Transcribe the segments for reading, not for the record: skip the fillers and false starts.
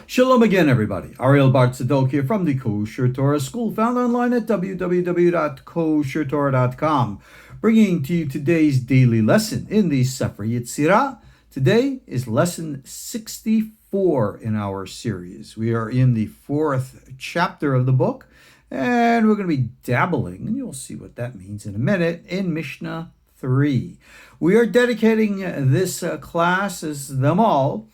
Shalom again, everybody. Ariel Tzadok here from the KosherTorah School, found online at www.KosherTorah.com, bringing to you today's daily lesson in the Sefer Yetzirah. Today is lesson 64 in our series. We are in the 4th chapter of the book, and we're going to be dabbling, and you'll see what that means in a minute, in Mishnah 3. We are dedicating this class, as them all,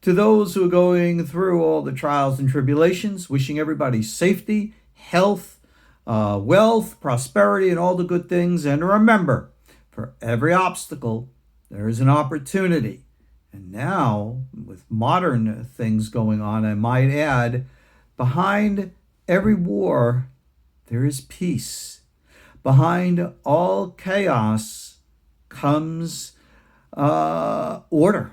to those who are going through all the trials and tribulations, wishing everybody safety, health, wealth, prosperity, and all the good things. And remember, for every obstacle, there is an opportunity. And now, with modern things going on, I might add, behind every war, there is peace. Behind all chaos comes order.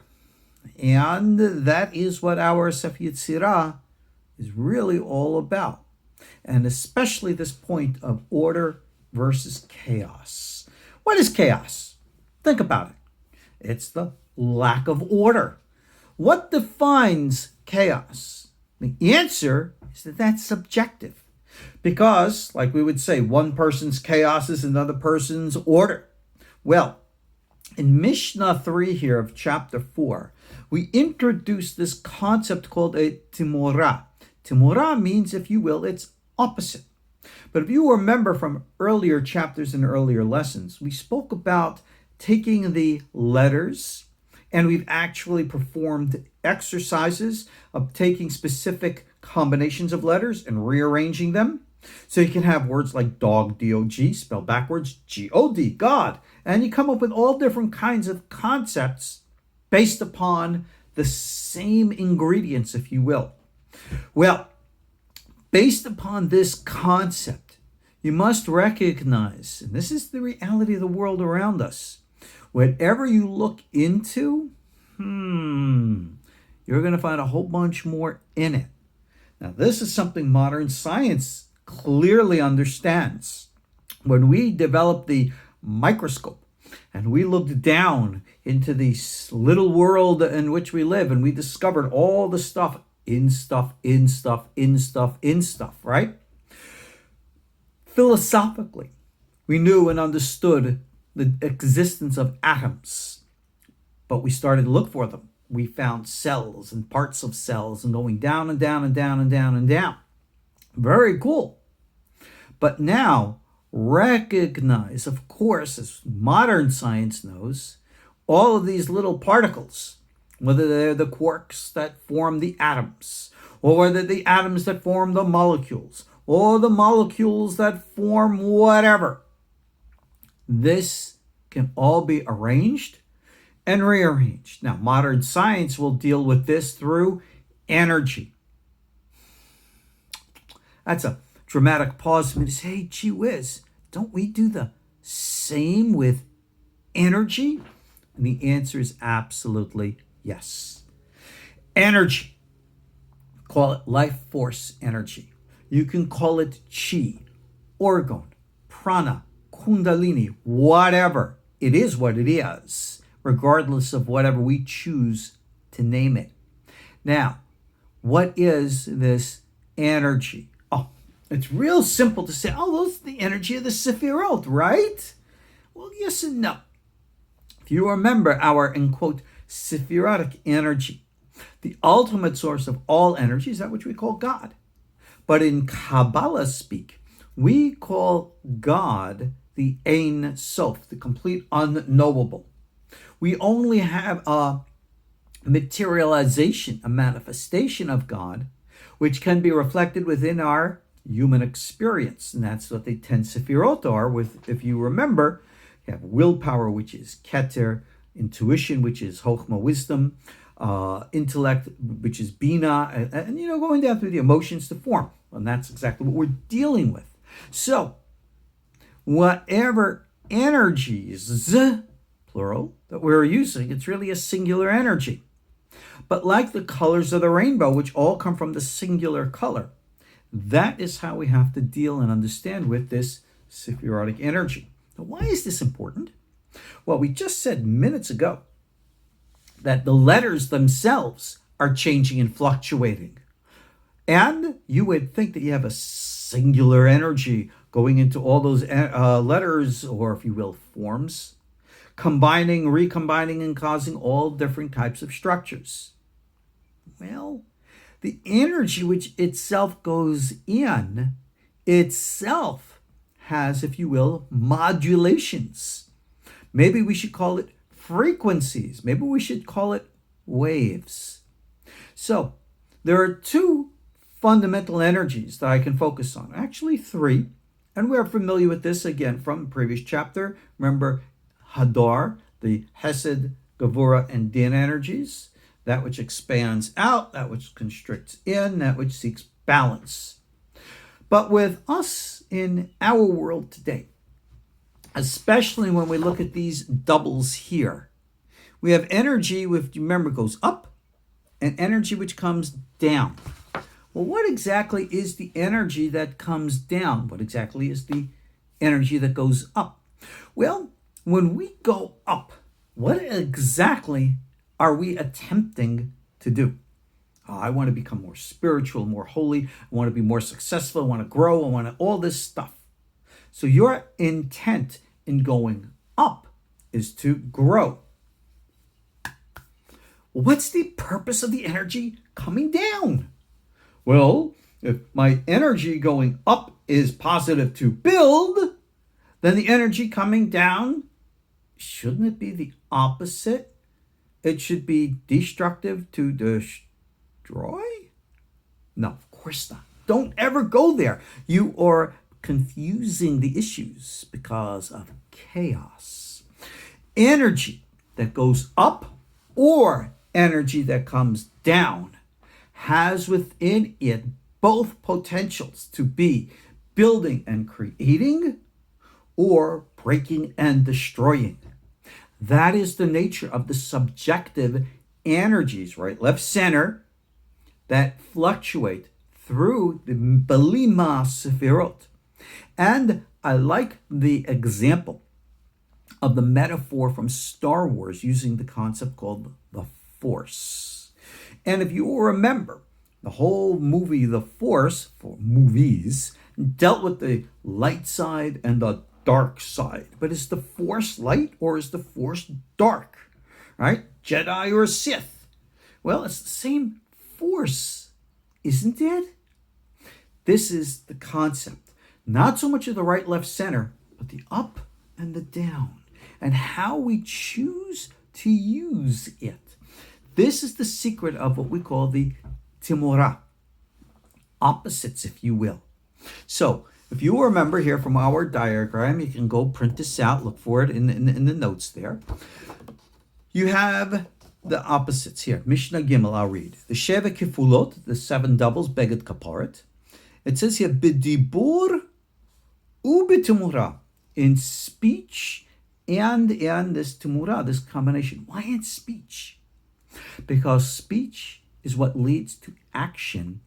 And that is what our Sefer Yetzirah is really all about. And especially this point of order versus chaos. What is chaos? Think about it. It's the lack of order. What defines chaos? The answer is that that's subjective. Because, like we would say, one person's chaos is another person's order. Well, in Mishnah 3 here of chapter 4, we introduce this concept called a timorah. Timorah means, if you will, it's opposite. But if you remember from earlier chapters and earlier lessons, we spoke about taking the letters, and we've actually performed exercises of taking specific combinations of letters and rearranging them. So you can have words like dog, D-O-G, spelled backwards, G-O-D, God. And you come up with all different kinds of concepts based upon the same ingredients, if you will. Well, based upon this concept, you must recognize, and this is the reality of the world around us, whatever you look into, you're going to find a whole bunch more in it. Now, this is something modern science clearly understands. When we developed the microscope and we looked down into this little world in which we live, and we discovered all the stuff in stuff, right? Philosophically, we knew and understood the existence of atoms, but we started to look for them. We found cells and parts of cells and going down and down and down and down and down. Very cool. But now, recognize, of course, as modern science knows, all of these little particles, whether they're the quarks that form the atoms, or whether the atoms that form the molecules, or the molecules that form whatever, this can all be arranged and rearranged. Now, modern science will deal with this through energy. That's a dramatic pause for me to say, hey, gee whiz, don't we do the same with energy? And the answer is absolutely yes. Energy. Call it life force energy. You can call it chi, orgone, prana, kundalini, whatever. It is what it is, regardless of whatever we choose to name it. Now, what is this energy? Oh, it's real simple to say, those are the energy of the sefirot, right? Well, yes and no. If you remember our, in quote, sephirotic energy, the ultimate source of all energy is that which we call God. But in Kabbalah speak, we call God the Ein Sof, the complete unknowable. We only have a materialization, a manifestation of God, which can be reflected within our human experience. And that's what the 10 sefirot are, with, if you remember, you have willpower, which is keter, intuition, which is chokhmah, wisdom, intellect, which is bina, and going down through the emotions to form. And that's exactly what we're dealing with. So, whatever energies, plural, that we're using, it's really a singular energy. But like the colors of the rainbow, which all come from the singular color, that is how we have to deal and understand with this sephirotic energy. Now, why is this important? Well, we just said minutes ago that the letters themselves are changing and fluctuating. And you would think that you have a singular energy going into all those letters, or if you will, forms, combining, recombining, and causing all different types of structures. Well, the energy which itself goes in itself has, if you will, modulations. Maybe we should call it frequencies. Maybe we should call it waves. So there are two fundamental energies that I can focus on. Actually, three. And we're familiar with this again from the previous chapter. Remember Hadar, the Hesed, Gevurah, and Din energies. That which expands out, that which constricts in, that which seeks balance. But with us in our world today, especially when we look at these doubles here, we have energy which, remember, goes up, and energy which comes down. Well, what exactly is the energy that comes down? What exactly is the energy that goes up? Well, when we go up, what exactly are we attempting to do? I want to become more spiritual, more holy. I want to be more successful. I want to grow. I want to, all this stuff. So your intent in going up is to grow. Well, what's the purpose of the energy coming down? Well, if my energy going up is positive to build, then the energy coming down, shouldn't it be the opposite? It should be destructive to destroy? No, of course not. Don't ever go there. You are confusing the issues because of chaos. Energy that goes up or energy that comes down has within it both potentials to be building and creating or breaking and destroying. That is the nature of the subjective energies, right? Left, center, that fluctuate through the Belima sefirot. And I like the example of the metaphor from Star Wars using the concept called the Force. And if you will remember, the whole movie, The Force, for movies, dealt with the light side and the dark side. But is the Force light or is the Force dark? Right? Jedi or Sith? Well, it's the same force, isn't it? This is the concept. Not so much of the right, left, center, but the up and the down, and how we choose to use it. This is the secret of what we call the timorah, opposites, if you will. So, if you remember here from our diagram, you can go print this out, look for it in the notes there. You have the opposites here. Mishnah Gimel, I'll read. The Sheva Kifulot, the 7 doubles, Beged Kaparet. It says here, B'dibur u'b'timurah, in speech and in this timurah, this combination. Why in speech? Because speech is what leads to action.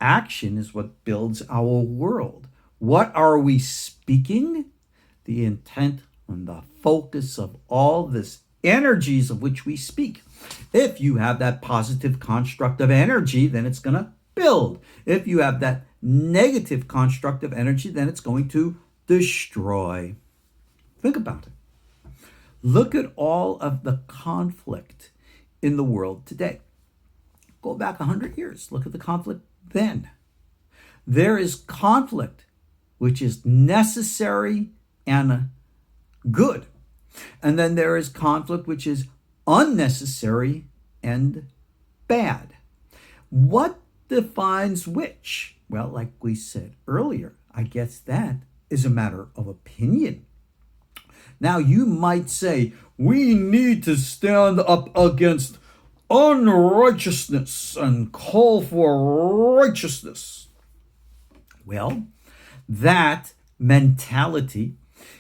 Action is what builds our world. What are we speaking? The intent and the focus of all this energies of which we speak. If you have that positive constructive energy, then it's going to build. If you have that negative constructive energy, then it's going to destroy. Think about it. Look at all of the conflict in the world today. Go back 100 years. Look at the conflict then. There is conflict which is necessary and good. And then there is conflict which is unnecessary and bad. What defines which? Well, like we said earlier, I guess that is a matter of opinion. Now, you might say, we need to stand up against unrighteousness and call for righteousness. Well, that mentality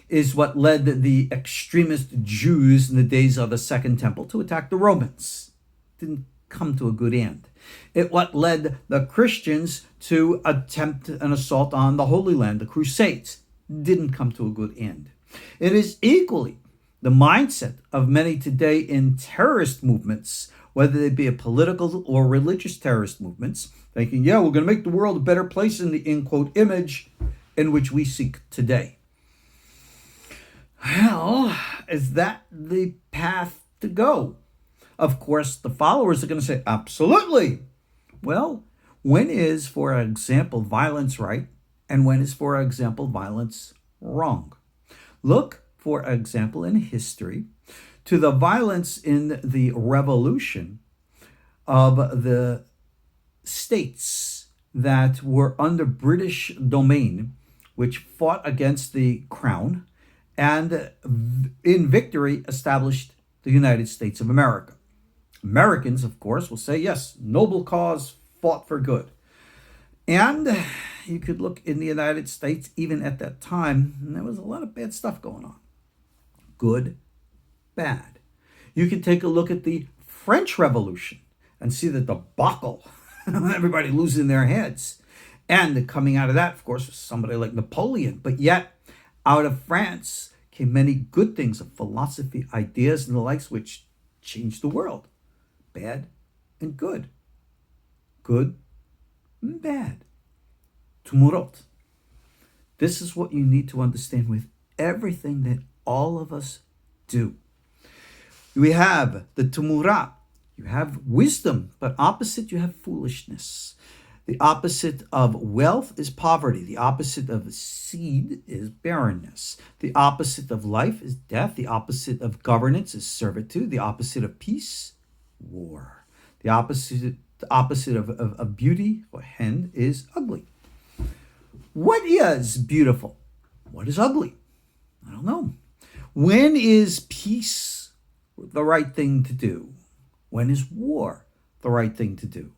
is what led the extremist Jews in the days of the Second Temple to attack the Romans. Didn't come to a good end. It what led the Christians to attempt an assault on the Holy Land, the Crusades. Didn't come to a good end. It is equally The mindset of many today in terrorist movements, whether they be a political or religious terrorist movements, thinking, yeah, we're going to make the world a better place in the, in quote, image in which we seek today. Well, is that the path to go? Of course, the followers are going to say, absolutely. Well, when is, for example, violence right? And when is, for example, violence wrong? Look, for example, in history, to the violence in the revolution of the states that were under British domain, which fought against the crown and in victory established the United States of America. Americans, of course, will say, yes, noble cause, fought for good. And you could look in the United States, even at that time, and there was a lot of bad stuff going on. Good, bad. You could take a look at the French Revolution and see the debacle, everybody losing their heads. And coming out of that, of course, was somebody like Napoleon. But yet, out of France came many good things of philosophy, ideas, and the likes, which changed the world. Bad and good. Good and bad. Tumurot. This is what you need to understand with everything that all of us do. We have the tumurah. You have wisdom, but opposite you have foolishness. The opposite of wealth is poverty. The opposite of seed is barrenness. The opposite of life is death. The opposite of governance is servitude. The opposite of peace, war. The opposite of beauty or hen is ugly. What is beautiful? What is ugly? I don't know. When is peace the right thing to do? When is war the right thing to do?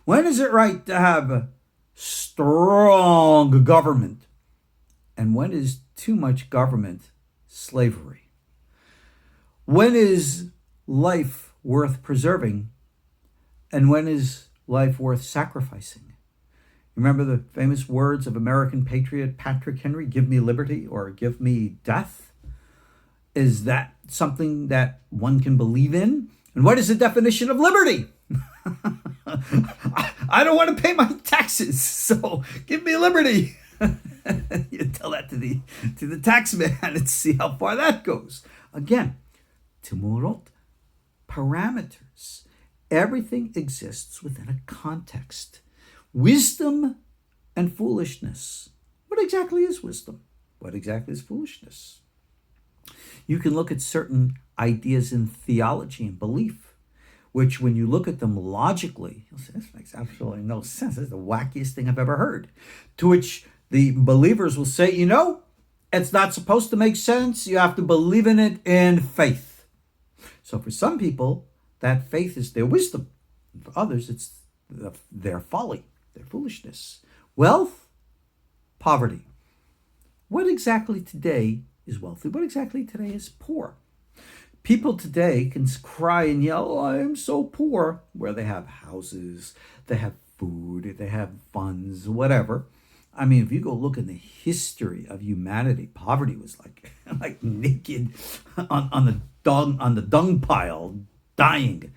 When is it right to have a strong government? And when is too much government slavery? When is life worth preserving? And when is life worth sacrificing? Remember the famous words of American patriot Patrick Henry, give me liberty or give me death? Is that something that one can believe in? And what is the definition of liberty? I don't want to pay my taxes, so give me liberty. You tell that to the tax man and see how far that goes. Again, timurot, parameters. Everything exists within a context. Wisdom and foolishness. What exactly is wisdom? What exactly is foolishness? You can look at certain ideas in theology and belief, which when you look at them logically, you'll say, this makes absolutely no sense. This is the wackiest thing I've ever heard. To which the believers will say, it's not supposed to make sense. You have to believe in it in faith. So for some people, that faith is their wisdom. For others, it's their folly, their foolishness. Wealth, poverty. What exactly today is wealthy? What exactly today is poor? People today can cry and yell, oh, I am so poor, where they have houses, they have food, they have funds, whatever. I mean, if you go look in the history of humanity, poverty was like naked on the dung pile, dying.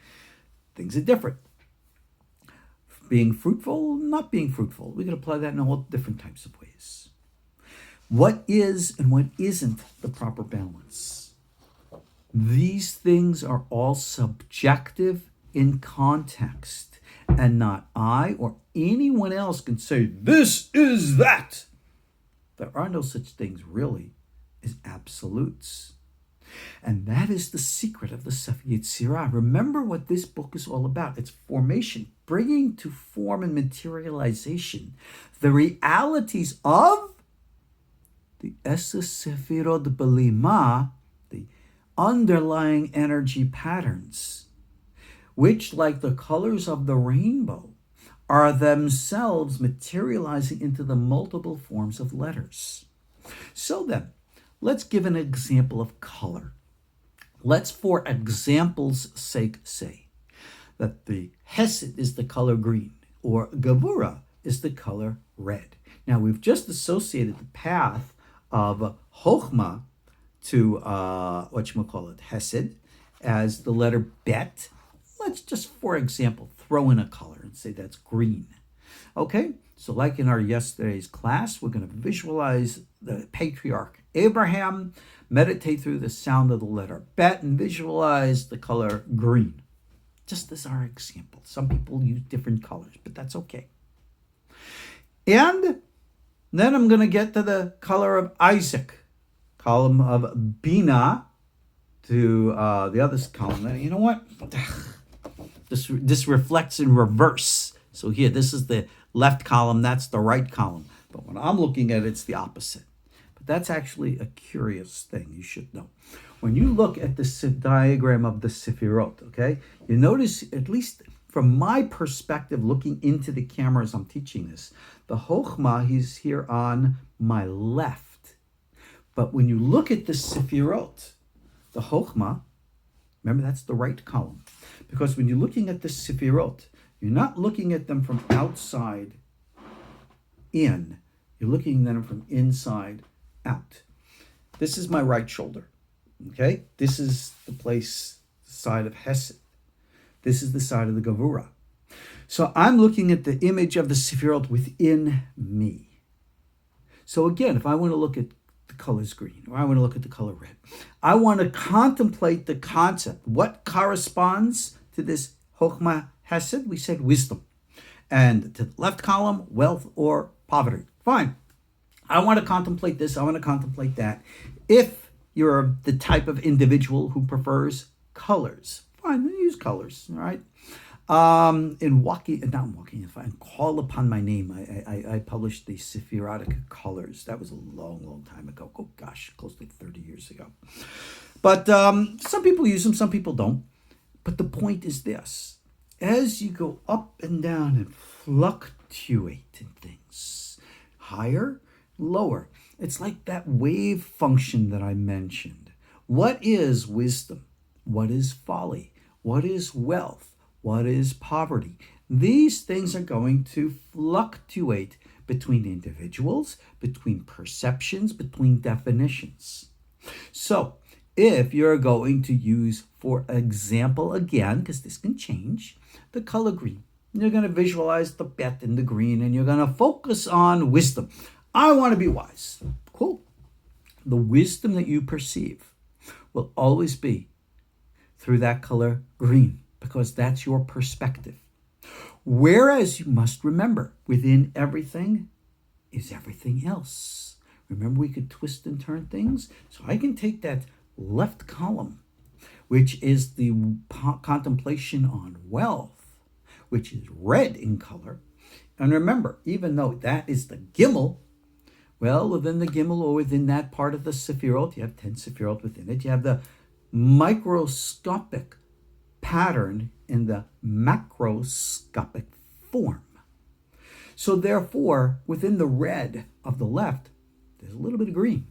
Things are different. Being fruitful, not being fruitful. We can apply that in all different types of ways. What is and what isn't the proper balance? These things are all subjective in context, and not I or anyone else can say, this is that. There are no such things really as absolutes. And that is the secret of the Sefer Yetzirah. Remember what this book is all about. It's formation, bringing to form and materialization the realities of the sefirot belima, the underlying energy patterns, which, like the colors of the rainbow, are themselves materializing into the multiple forms of letters. So then, let's give an example of color. Let's, for example's sake, say that the Hesed is the color green, or Gevura is the color red. Now, we've just associated the path of Chochmah to Hesed as the letter bet. Let's just, for example, throw in a color and say that's green. Okay, so like in our yesterday's class, we're going to visualize the patriarch Abraham, meditate through the sound of the letter bet, and visualize the color green. Just as our example. Some people use different colors, but that's okay. And then I'm going to get to the color of Isaac, column of Bina, to the other column. You know what? This reflects in reverse. So here, this is the left column, that's the right column. But when I'm looking at it, it's the opposite. But that's actually a curious thing you should know. When you look at the diagram of the sefirot, okay, you notice, at least from my perspective, looking into the camera as I'm teaching this, the Chokhmah, he's here on my left. But when you look at the sefirot, the Chokhmah, remember that's the right column. Because when you're looking at the sefirot, you're not looking at them from outside in. You're looking at them from inside out. This is my right shoulder. Okay? This is the side of Hesed. This is the side of the Gevurah. So I'm looking at the image of the sefirot within me. So again, if I want to look at the colors green, or I want to look at the color red, I want to contemplate the concept. What corresponds to this Chokhmah Hesed? We said wisdom. And to the left column, wealth or poverty. Fine. I want to contemplate this. I want to contemplate that. If you're the type of individual who prefers colors, fine, then use colors, all right? If I call upon my name, I published the Sephirotic colors. That was a long, long time ago. Oh gosh, close to 30 years ago. But some people use them, some people don't. But the point is this: as you go up and down and fluctuate in things, higher, lower, it's like that wave function that I mentioned. What is wisdom? What is folly? What is wealth? What is poverty? These things are going to fluctuate between individuals, between perceptions, between definitions. So if you're going to use, for example, again, because this can change, the color green, you're going to visualize the bet in the green and you're going to focus on wisdom. I want to be wise. Cool. The wisdom that you perceive will always be through that color green, because that's your perspective. Whereas you must remember, within everything is everything else. Remember, we could twist and turn things. So I can take that left column, which is the contemplation on wealth, which is red in color. And remember, even though that is the Gimel, well, within the Gimel, or within that part of the Sefirot, you have 10 Sefirot within it. You have the microscopic pattern in the macroscopic form. So therefore, within the red of the left, there's a little bit of green.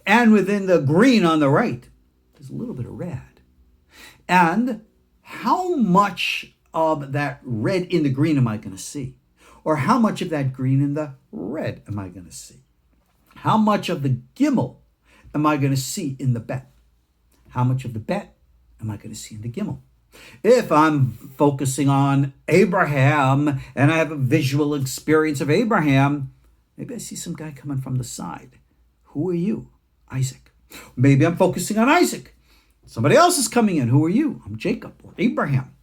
And within the green on the right, there's a little bit of red. And how much of that red in the green am I going to see? Or how much of that green in the red am I going to see? How much of the Gimel am I going to see in the bet? How much of the bet am I going to see in the Gimel? If I'm focusing on Abraham and I have a visual experience of Abraham, maybe I see some guy coming from the side. Who are you? Isaac. Maybe I'm focusing on Isaac. Somebody else is coming in. Who are you? I'm Jacob or Abraham.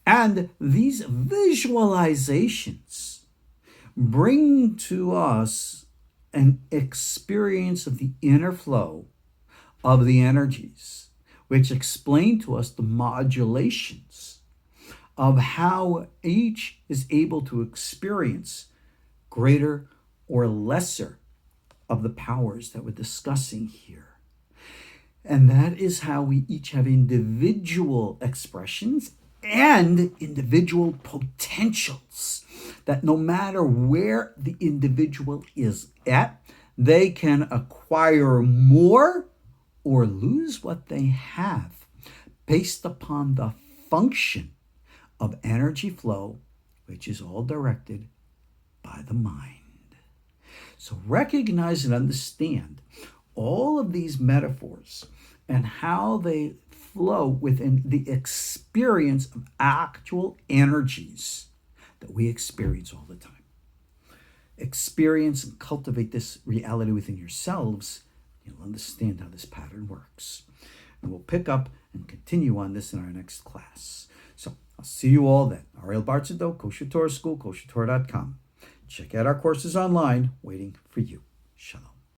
And these visualizations bring to us an experience of the inner flow of the energies, which explain to us the modulations of how each is able to experience greater or lesser of the powers that we're discussing here. And that is how we each have individual expressions and individual potentials, that no matter where the individual is at, they can acquire more or lose what they have based upon the function of energy flow, which is all directed by the mind. So recognize and understand all of these metaphors and how they flow within the experience of actual energies that we experience all the time. Experience and cultivate this reality within yourselves, you'll understand how this pattern works. And we'll pick up and continue on this in our next class. So I'll see you all then. Ariel Tzadok, Kosher Torah School, KosherTorah.com. Check out our courses online waiting for you. Shalom.